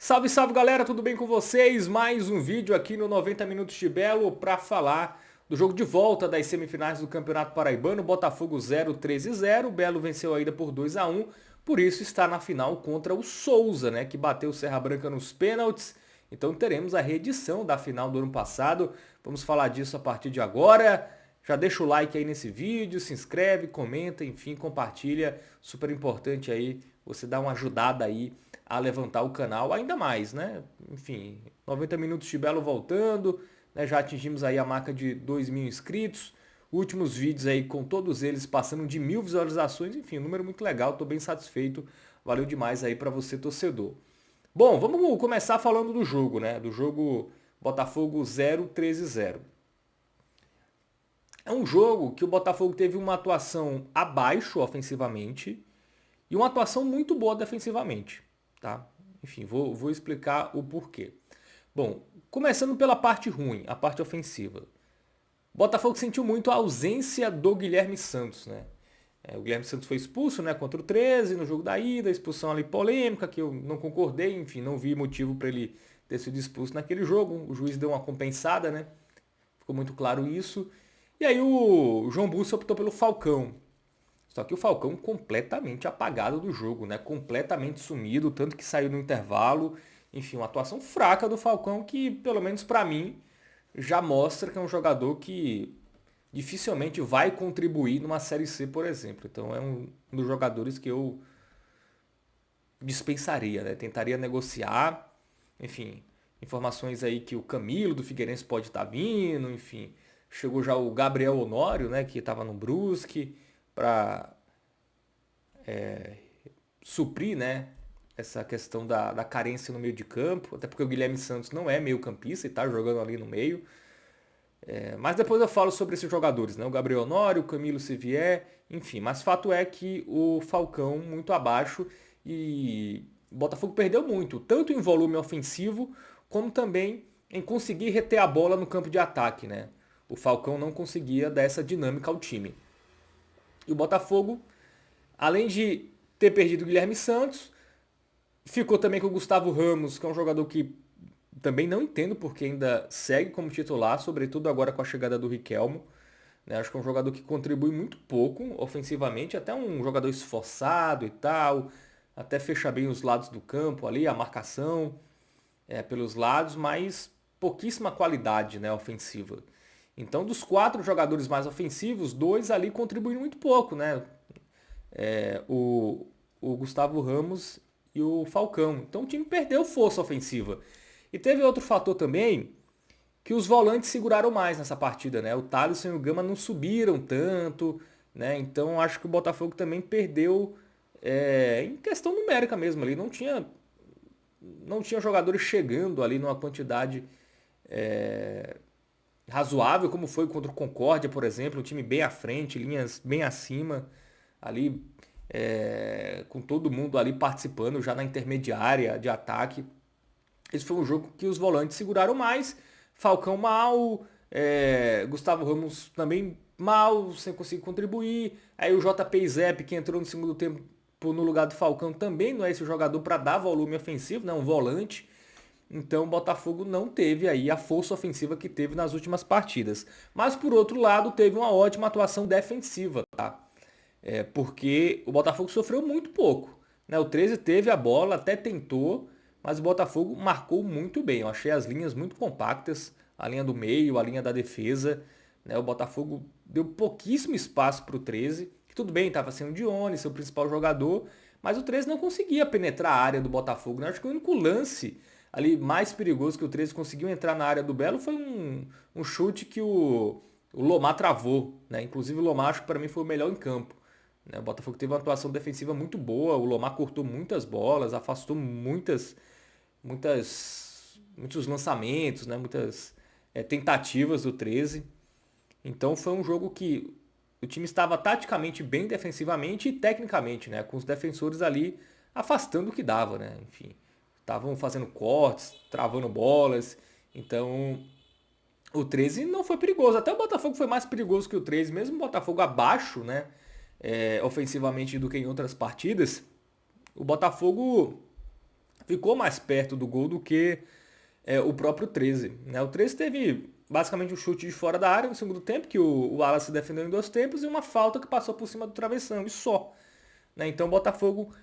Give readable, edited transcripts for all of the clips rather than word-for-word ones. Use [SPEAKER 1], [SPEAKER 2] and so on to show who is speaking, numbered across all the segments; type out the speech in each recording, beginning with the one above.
[SPEAKER 1] Salve, salve galera, tudo bem com vocês? Mais um vídeo aqui no 90 Minutos de Belo para falar do jogo de volta das semifinais do Campeonato Paraibano. Botafogo 0, 13-0, Belo venceu ainda por 2-1, por isso está na final contra o Souza, né, que bateu o Serra Branca nos pênaltis. Então teremos a reedição da final do ano passado, vamos falar disso a partir de agora. Já deixa o like aí nesse vídeo, se inscreve, comenta, enfim, compartilha. Super importante aí você dar uma ajudada aí a levantar o canal ainda mais, né? Enfim, 90 minutos de Belo voltando, né? Já atingimos aí a marca de 2.000 inscritos. Últimos vídeos aí com todos eles passando de 1.000 visualizações. Enfim, um número muito legal, tô bem satisfeito. Valeu demais aí para você, torcedor. Bom, vamos começar falando do jogo, né? Do jogo Botafogo 0, 13-0. É um jogo que o Botafogo teve uma atuação abaixo ofensivamente e uma atuação muito boa defensivamente, tá? Enfim, vou explicar o porquê. Bom, começando pela parte ruim, a parte ofensiva. O Botafogo sentiu muito a ausência do Guilherme Santos, né? O Guilherme Santos foi expulso, né, contra o 13 no jogo da ida, expulsão ali polêmica, que eu não concordei, enfim, não vi motivo para ele ter sido expulso naquele jogo. O juiz deu uma compensada, né? Ficou muito claro isso. E aí o João Bussi optou pelo Falcão. Só que o Falcão completamente apagado do jogo, né? Completamente sumido, tanto que saiu no intervalo. Enfim, uma atuação fraca do Falcão que, pelo menos para mim, já mostra que é um jogador que dificilmente vai contribuir numa Série C, por exemplo. Então é um dos jogadores que eu dispensaria, né? Tentaria negociar, enfim, informações aí que o Camilo do Figueirense pode estar vindo, enfim. Chegou já o Gabriel Honório, né, que estava no Brusque, para suprir, né, essa questão da carência no meio de campo, até porque o Guilherme Santos não é meio campista e está jogando ali no meio. Mas depois eu falo sobre esses jogadores, né, o Gabriel Honório, o Camilo Sevier, enfim. Mas fato é que o Falcão muito abaixo e o Botafogo perdeu muito, tanto em volume ofensivo, como também em conseguir reter a bola no campo de ataque, né. O Falcão não conseguia dar essa dinâmica ao time. E o Botafogo, além de ter perdido o Guilherme Santos, ficou também com o Gustavo Ramos, que é um jogador que também não entendo porque ainda segue como titular, sobretudo agora com a chegada do Riquelmo. Né? Acho que é um jogador que contribui muito pouco ofensivamente, até um jogador esforçado e tal, até fecha bem os lados do campo ali, a marcação pelos lados, mas pouquíssima qualidade, né, ofensiva. Então, dos 4 jogadores mais ofensivos, 2 ali contribuem muito pouco, né? O Gustavo Ramos e o Falcão. Então o time perdeu força ofensiva. E teve outro fator também, que os volantes seguraram mais nessa partida, né? O Thaleson e o Gama não subiram tanto, né? Então acho que o Botafogo também perdeu em questão numérica mesmo ali. Não tinha jogadores chegando ali numa quantidade razoável, como foi contra o Concórdia, por exemplo, um time bem à frente, linhas bem acima, ali com todo mundo ali participando já na intermediária de ataque. Esse foi um jogo que os volantes seguraram mais, Falcão mal, Gustavo Ramos também mal, sem conseguir contribuir, aí o JP e Zep, que entrou no segundo tempo no lugar do Falcão, também não é esse jogador para dar volume ofensivo, né? Um volante. Então o Botafogo não teve aí a força ofensiva que teve nas últimas partidas. Mas por outro lado, teve uma ótima atuação defensiva, tá? Porque o Botafogo sofreu muito pouco. Né? O 13 teve a bola, até tentou, mas o Botafogo marcou muito bem. Eu achei as linhas muito compactas, a linha do meio, a linha da defesa. Né? O Botafogo deu pouquíssimo espaço para o 13, que tudo bem, estava sem o Dione, seu principal jogador, mas o 13 não conseguia penetrar a área do Botafogo. Né? Acho que o único lance ali mais perigoso que o 13 conseguiu entrar na área do Belo foi um chute que o Lomar travou. Né? Inclusive o Lomar, acho que para mim foi o melhor em campo. O Botafogo teve uma atuação defensiva muito boa, o Lomar cortou muitas bolas, afastou muitos lançamentos, né? Muitas tentativas do 13. Então foi um jogo que o time estava taticamente bem defensivamente e tecnicamente, né? Com os defensores ali afastando o que dava, né? Enfim, estavam fazendo cortes, travando bolas. Então o 13 não foi perigoso. Até o Botafogo foi mais perigoso que o 13, mesmo o Botafogo abaixo, né? Ofensivamente do que em outras partidas. O Botafogo ficou mais perto do gol do que o próprio 13. Né? O 13 teve basicamente um chute de fora da área no segundo tempo, que o Wallace defendeu em 2 tempos, e uma falta que passou por cima do travessão, e só. Né? Então o Botafogo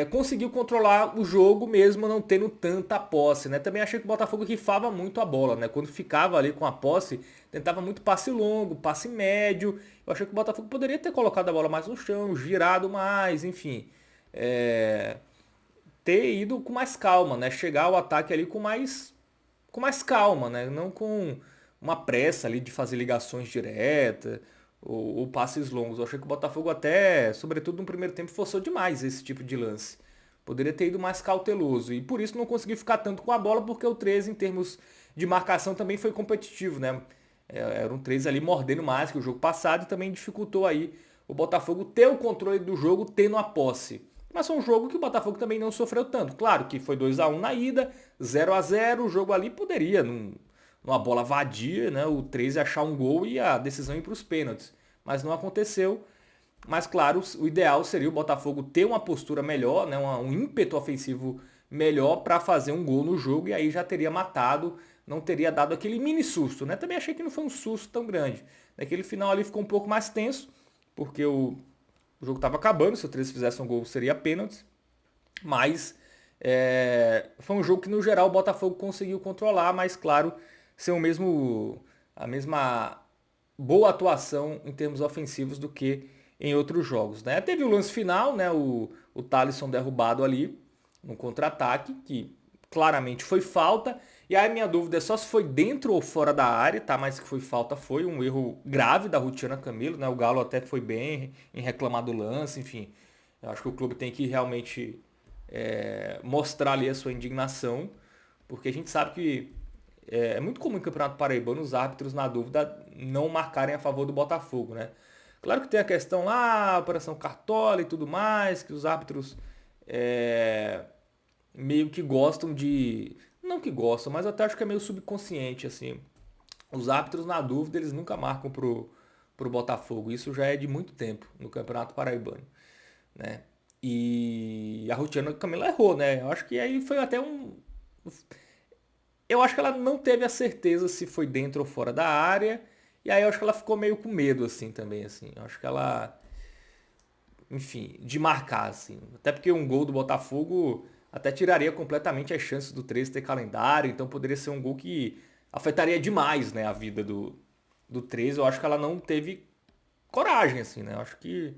[SPEAKER 1] conseguiu controlar o jogo mesmo não tendo tanta posse, né? Também achei que o Botafogo rifava muito a bola, né? Quando ficava ali com a posse, tentava muito passe longo, passe médio. Eu achei que o Botafogo poderia ter colocado a bola mais no chão, girado mais, enfim. É, ter ido com mais calma, né? Chegar ao ataque ali com mais calma, né? Não com uma pressa ali de fazer ligações diretas ou passes longos. Eu achei que o Botafogo até, sobretudo no primeiro tempo, forçou demais esse tipo de lance. Poderia ter ido mais cauteloso e por isso não conseguiu ficar tanto com a bola, porque o 13 em termos de marcação também foi competitivo, né? Era um 13 ali mordendo mais que o jogo passado e também dificultou aí o Botafogo ter o controle do jogo tendo a posse. Mas foi um jogo que o Botafogo também não sofreu tanto. Claro que foi 2-1 na ida, 0-0, o jogo ali poderia, numa bola vadia, né, o 13 achar um gol e a decisão ir para os pênaltis. Mas não aconteceu. Mas claro, o ideal seria o Botafogo ter uma postura melhor, né, um ímpeto ofensivo melhor para fazer um gol no jogo e aí já teria matado, não teria dado aquele mini susto. Né? Também achei que não foi um susto tão grande. Naquele final ali ficou um pouco mais tenso, porque o jogo estava acabando, se o 13 fizesse um gol seria pênalti. Mas foi um jogo que no geral o Botafogo conseguiu controlar, mas claro, ser a mesma boa atuação em termos ofensivos do que em outros jogos. Né? Teve o lance final, né? o Thalisson derrubado ali no contra-ataque, que claramente foi falta. E aí minha dúvida é só se foi dentro ou fora da área, tá? Mas que foi falta, foi um erro grave da Rutiana Camilo, né? O Galo até foi bem em reclamar do lance, enfim. Eu acho que o clube tem que realmente mostrar ali a sua indignação, porque a gente sabe que é muito comum em Campeonato Paraibano os árbitros, na dúvida, não marcarem a favor do Botafogo, né? Claro que tem a questão lá, a Operação Cartola e tudo mais, que os árbitros meio que gostam de... Não que gostam, mas eu até acho que é meio subconsciente, assim. Os árbitros, na dúvida, eles nunca marcam pro Botafogo. Isso já é de muito tempo no Campeonato Paraibano, né? E a Rutiana Camila errou, né? Eu acho que aí foi até um... Eu acho que ela não teve a certeza se foi dentro ou fora da área. E aí eu acho que ela ficou meio com medo, assim, também, assim. Eu acho que ela... Enfim, de marcar, assim. Até porque um gol do Botafogo até tiraria completamente as chances do 13 ter calendário. Então poderia ser um gol que afetaria demais, né, a vida do 13. Eu acho que ela não teve coragem, assim, né? Eu acho que...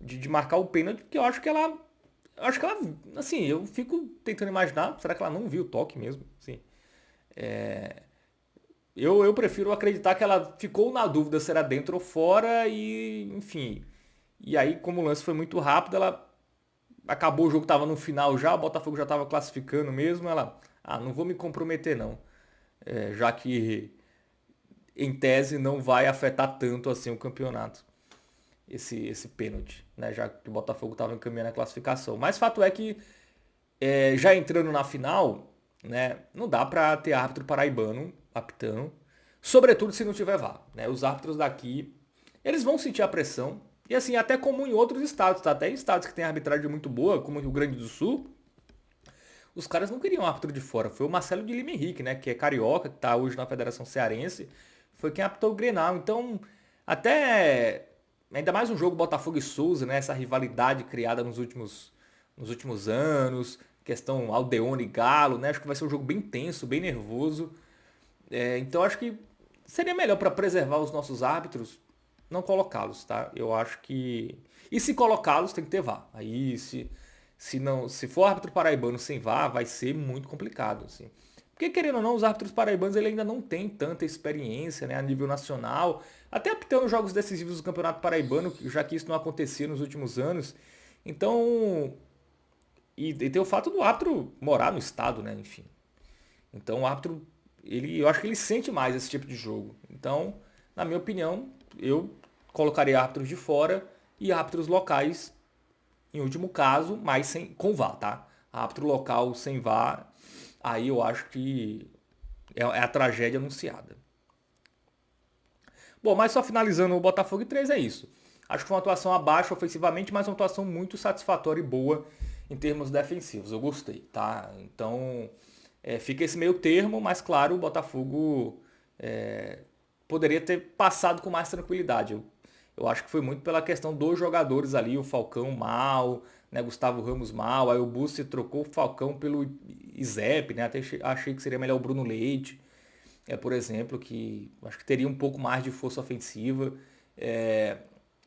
[SPEAKER 1] De marcar o pênalti, porque eu acho que ela... Eu acho que ela... Assim, eu fico tentando imaginar. Será que ela não viu o toque mesmo? Assim, eu prefiro acreditar que ela ficou na dúvida se era dentro ou fora e, enfim. E aí, como o lance foi muito rápido, ela acabou o jogo, tava no final já, o Botafogo já tava classificando mesmo, ela, não vou me comprometer não. Já que em tese não vai afetar tanto assim o campeonato, esse pênalti, né? Já que o Botafogo tava encaminhando a classificação. Mas fato é que já entrando na final, né, não dá pra ter árbitro paraibano apitando, sobretudo se não tiver VAR, né? Os árbitros daqui, eles vão sentir a pressão, e assim, até comum em outros estados, tá? Até em estados que tem arbitragem muito boa, como o Rio Grande do Sul, os caras não queriam árbitro de fora. Foi o Marcelo de Lima Henrique, né, que é carioca, que tá hoje na Federação Cearense, foi quem apitou o Grenal. Então, até ainda mais um jogo Botafogo e Souza, né, essa rivalidade criada nos últimos anos, questão Aldeone e Galo, né? Acho que vai ser um jogo bem tenso, bem nervoso. Então acho que seria melhor para preservar os nossos árbitros não colocá-los, tá? Eu acho que e se colocá-los tem que ter VAR. Aí se não, se for árbitro paraibano sem VAR, vai ser muito complicado, assim. Porque querendo ou não, os árbitros paraibanos ele ainda não tem tanta experiência, né, a nível nacional, até apitando jogos decisivos do Campeonato Paraibano, já que isso não acontecia nos últimos anos. Então, e tem o fato do árbitro morar no estado, né? Enfim. Então o árbitro, eu acho que ele sente mais esse tipo de jogo. Então, na minha opinião, eu colocaria árbitros de fora e árbitros locais, em último caso, mas com VAR, tá? Árbitro local sem VAR, aí eu acho que é a tragédia anunciada. Bom, mas só finalizando o Botafogo e 3 é isso. Acho que foi uma atuação abaixo ofensivamente, mas uma atuação muito satisfatória e boa em termos defensivos. Eu gostei, tá? Então, fica esse meio termo, mas claro, o Botafogo é, poderia ter passado com mais tranquilidade. Eu acho que foi muito pela questão dos jogadores ali, o Falcão mal, né, Gustavo Ramos mal, aí o Bussi trocou o Falcão pelo Izep, né? Até achei que seria melhor o Bruno Leite, por exemplo, que acho que teria um pouco mais de força ofensiva. É,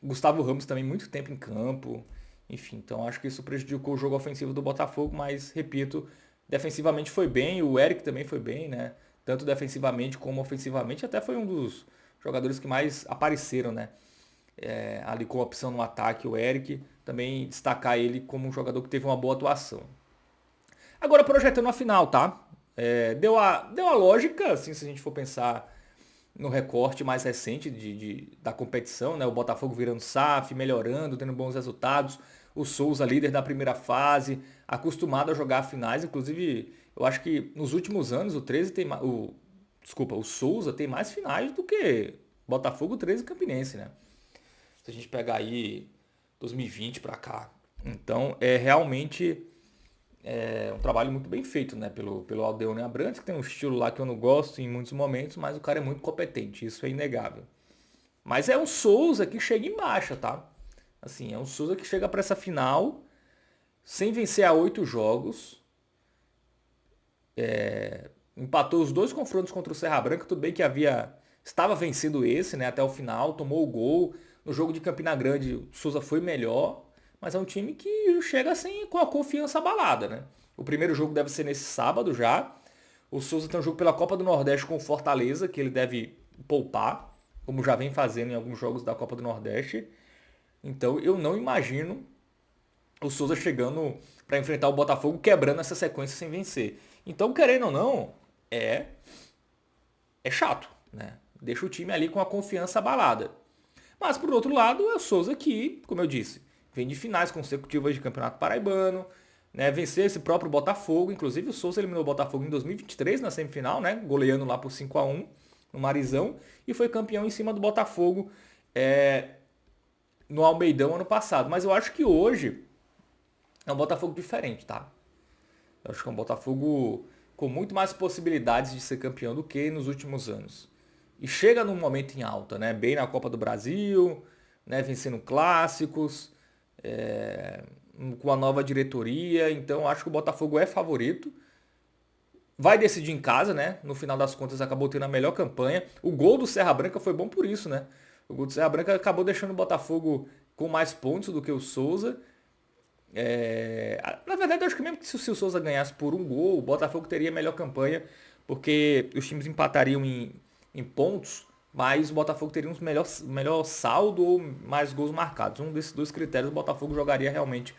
[SPEAKER 1] Gustavo Ramos também muito tempo em campo. Enfim, então acho que isso prejudicou o jogo ofensivo do Botafogo, mas repito, defensivamente foi bem, o Eric também foi bem, né? Tanto defensivamente como ofensivamente, até foi um dos jogadores que mais apareceram, né? Ali com a opção no ataque, o Eric, também destacar ele como um jogador que teve uma boa atuação. Agora projetando a final, tá? Deu a lógica, assim, se a gente for pensar no recorte mais recente da competição, né? O Botafogo virando SAF, melhorando, tendo bons resultados. O Souza, líder da primeira fase, acostumado a jogar finais. Inclusive, eu acho que nos últimos anos o 13 tem o Souza tem mais finais do que Botafogo, 13 e Campinense, né? Se a gente pegar aí 2020 para cá. Então, é realmente um trabalho muito bem feito, né, pelo Aldeone Abrantes, que tem um estilo lá que eu não gosto em muitos momentos, mas o cara é muito competente, isso é inegável. Mas é um Souza que chega em baixa, tá? Assim, é um Souza que chega para essa final sem vencer a 8 jogos, empatou os dois confrontos contra o Serra Branca, tudo bem que estava vencendo esse, né, até o final, tomou o gol. No jogo de Campina Grande, o Souza foi melhor, mas é um time que chega assim com a confiança abalada, né? O primeiro jogo deve ser nesse sábado já. O Souza tem um jogo pela Copa do Nordeste com o Fortaleza, que ele deve poupar, como já vem fazendo em alguns jogos da Copa do Nordeste. Então eu não imagino o Souza chegando para enfrentar o Botafogo, quebrando essa sequência sem vencer. Então, querendo ou não, é chato, né? Deixa o time ali com a confiança abalada. Mas, por outro lado, é o Souza que, como eu disse, vem de finais consecutivas de Campeonato Paraibano, né? Venceu esse próprio Botafogo. Inclusive, o Souza eliminou o Botafogo em 2023 na semifinal, né? Goleando lá por 5-1 no Marizão. E foi campeão em cima do Botafogo no Almeidão ano passado. Mas eu acho que hoje é um Botafogo diferente, tá? Eu acho que é um Botafogo com muito mais possibilidades de ser campeão do que nos últimos anos. E chega num momento em alta, né? Bem na Copa do Brasil, né? Vencendo clássicos, com a nova diretoria. Então acho que o Botafogo é favorito. Vai decidir em casa, né? No final das contas acabou tendo a melhor campanha. O gol do Serra Branca foi bom por isso, né? O gol do Serra Branca acabou deixando o Botafogo com mais pontos do que o Souza. Na verdade, eu acho que mesmo que se o Souza ganhasse por um gol, o Botafogo teria a melhor campanha, porque os times empatariam em pontos, mas o Botafogo teria um melhor saldo ou mais gols marcados. Um desses dois critérios, o Botafogo jogaria realmente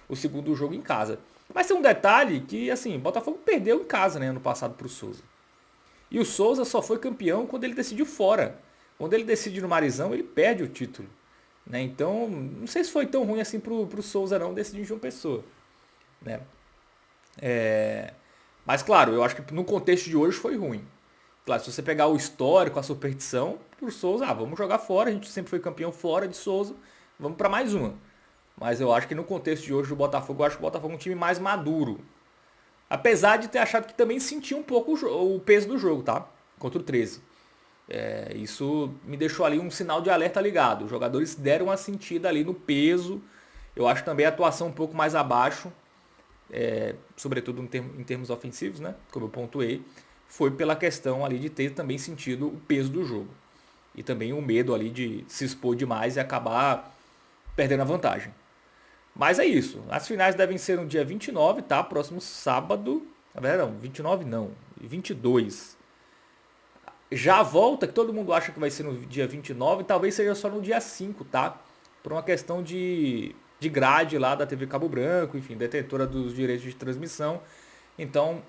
[SPEAKER 1] o segundo jogo em casa. Mas tem um detalhe que, assim, o Botafogo perdeu em casa, né, ano passado para o Souza. E o Souza só foi campeão quando ele decidiu fora. Quando ele decide no Marizão, ele perde o título. Né? Então, não sei se foi tão ruim assim pro Souza não decidir em João Pessoa. Né? Mas claro, eu acho que no contexto de hoje foi ruim. Claro, se você pegar o histórico, a superstição, pro Souza, vamos jogar fora, a gente sempre foi campeão fora de Souza, vamos para mais uma. Mas eu acho que no contexto de hoje do Botafogo, eu acho que o Botafogo é um time mais maduro. Apesar de ter achado que também sentia um pouco o peso do jogo, tá? Contra o 13. Isso me deixou ali um sinal de alerta ligado. Os jogadores deram uma sentida ali no peso. Eu acho também a atuação um pouco mais abaixo, sobretudo em termos ofensivos, né? Como eu pontuei, foi pela questão ali de ter também sentido o peso do jogo. E também o medo ali de se expor demais e acabar perdendo a vantagem. Mas é isso. As finais devem ser no dia 29, tá? Próximo sábado. Na verdade não, 29 não. 22. Já a volta, que todo mundo acha que vai ser no dia 29, talvez seja só no dia 5, tá? Por uma questão de grade lá da TV Cabo Branco, enfim, detentora dos direitos de transmissão. Então,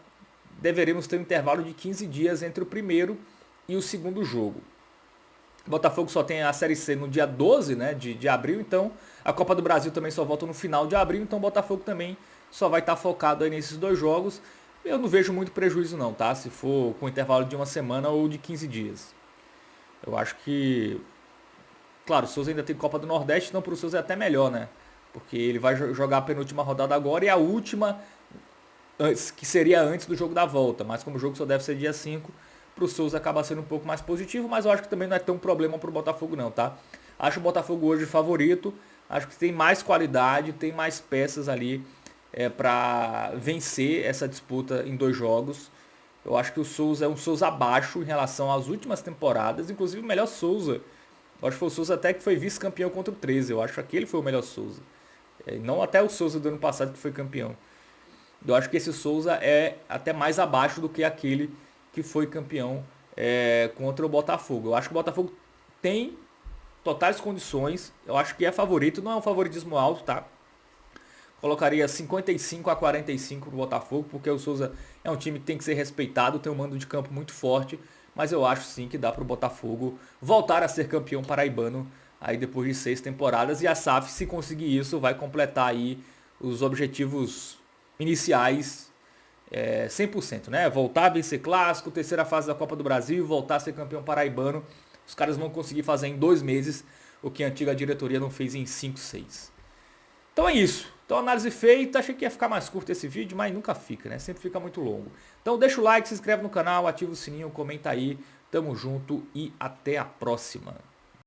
[SPEAKER 1] deveremos ter um intervalo de 15 dias entre o primeiro e o segundo jogo. O Botafogo só tem a Série C no dia 12, né, de abril, então a Copa do Brasil também só volta no final de abril, então o Botafogo também só vai estar focado aí nesses dois jogos. Eu não vejo muito prejuízo não, tá? Se for com intervalo de uma semana ou de 15 dias. Eu acho que... Claro, o Souza ainda tem Copa do Nordeste, então para o Souza é até melhor, né? porque ele vai jogar a penúltima rodada agora e a última, que seria antes do jogo da volta, mas como o jogo só deve ser dia 5, para o Souza acaba sendo um pouco mais positivo, mas eu acho que também não é tão problema para o Botafogo não, tá? Acho o Botafogo hoje favorito, acho que tem mais qualidade, tem mais peças ali para vencer essa disputa em 2 jogos. Eu acho que o Souza é um Souza abaixo em relação às últimas temporadas, inclusive o melhor Souza. Eu acho que foi o Souza até que foi vice-campeão contra o 13, eu acho que aquele foi o melhor Souza. Não até o Souza do ano passado que foi campeão. Eu acho que esse Souza é até mais abaixo do que aquele que foi campeão contra o Botafogo. Eu acho que o Botafogo tem totais condições. Eu acho que é favorito, não é um favoritismo alto, tá? Colocaria 55-45 pro Botafogo, porque o Souza é um time que tem que ser respeitado, tem um mando de campo muito forte, mas eu acho sim que dá pro Botafogo voltar a ser campeão paraibano aí depois de 6 temporadas, e a SAF, se conseguir isso, vai completar aí os objetivos iniciais 100%, né? Voltar a vencer clássico, terceira fase da Copa do Brasil, voltar a ser campeão paraibano. Os caras vão conseguir fazer em 2 meses o que a antiga diretoria não fez em 5, 6. Então é isso. Então análise feita, achei que ia ficar mais curto esse vídeo, mas nunca fica, né? Sempre fica muito longo. Então deixa o like, se inscreve no canal, ativa o sininho, comenta aí. Tamo junto e até a próxima.